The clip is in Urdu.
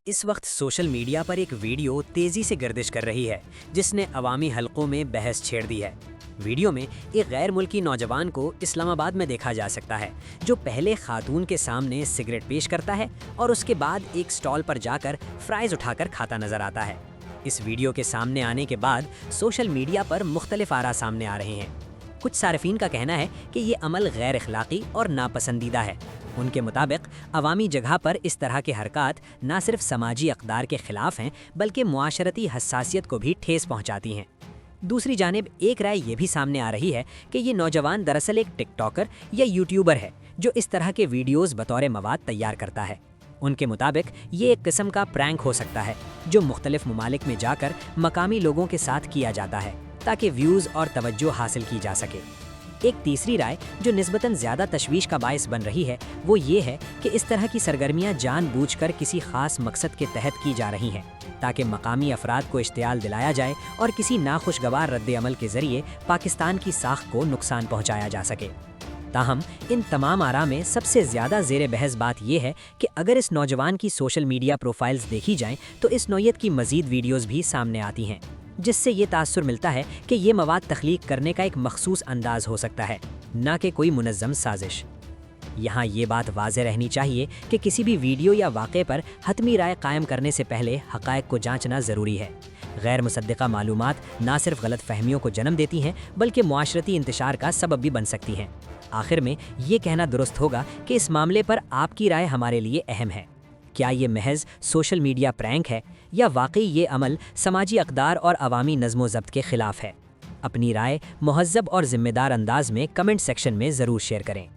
اس وقت سوشل میڈیا پر ایک ویڈیو تیزی سے گردش کر رہی ہے جس نے عوامی حلقوں میں بحث چھیڑ دی ہے۔ ویڈیو میں ایک غیر ملکی نوجوان کو اسلام آباد میں دیکھا جا سکتا ہے جو پہلے خاتون کے سامنے سگریٹ پیش کرتا ہے اور اس کے بعد ایک سٹال پر جا کر فرائز اٹھا کر کھاتا نظر آتا ہے۔ اس ویڈیو کے سامنے آنے کے بعد سوشل میڈیا پر مختلف آراء سامنے آ رہے ہیں۔ کچھ صارفین کا کہنا ہے کہ یہ عمل غیر اخلاقی اور ناپسندیدہ ہے۔ ان کے مطابق عوامی جگہ پر اس طرح کے حرکات نہ صرف سماجی اقدار کے خلاف ہیں بلکہ معاشرتی حساسیت کو بھی ٹھیس پہنچاتی ہیں۔ دوسری جانب ایک رائے یہ بھی سامنے آ رہی ہے کہ یہ نوجوان دراصل ایک ٹک ٹاکر یا یوٹیوبر ہے جو اس طرح کے ویڈیوز بطور مواد تیار کرتا ہے۔ ان کے مطابق یہ ایک قسم کا پرینک ہو سکتا ہے جو مختلف ممالک میں جا کر مقامی لوگوں کے ساتھ کیا جاتا ہے تاکہ ویوز اور توجہ حاصل کی جا سکے۔ ایک تیسری رائے جو نسبتاً زیادہ تشویش کا باعث بن رہی ہے وہ یہ ہے کہ اس طرح کی سرگرمیاں جان بوجھ کر کسی خاص مقصد کے تحت کی جا رہی ہیں تاکہ مقامی افراد کو اشتعال دلایا جائے اور کسی ناخوشگوار رد عمل کے ذریعے پاکستان کی ساکھ کو نقصان پہنچایا جا سکے۔ تاہم ان تمام آراء میں سب سے زیادہ زیر بحث بات یہ ہے کہ اگر اس نوجوان کی سوشل میڈیا پروفائلز دیکھی جائیں تو اس نوعیت کی مزید ویڈیوز بھی سامنے آتی ہیں جس سے یہ تاثر ملتا ہے کہ یہ مواد تخلیق کرنے کا ایک مخصوص انداز ہو سکتا ہے، نہ کہ کوئی منظم سازش۔ یہاں یہ بات واضح رہنی چاہیے کہ کسی بھی ویڈیو یا واقعے پر حتمی رائے قائم کرنے سے پہلے حقائق کو جانچنا ضروری ہے۔ غیر مصدقہ معلومات نہ صرف غلط فہمیوں کو جنم دیتی ہیں بلکہ معاشرتی انتشار کا سبب بھی بن سکتی ہیں۔ آخر میں یہ کہنا درست ہوگا کہ اس معاملے پر آپ کی رائے ہمارے لیے اہم ہے۔ کیا یہ محض سوشل میڈیا پرینک ہے یا واقعی یہ عمل سماجی اقدار اور عوامی نظم و ضبط کے خلاف ہے؟ اپنی رائے مہذب اور ذمہ دار انداز میں کمنٹ سیکشن میں ضرور شیئر کریں۔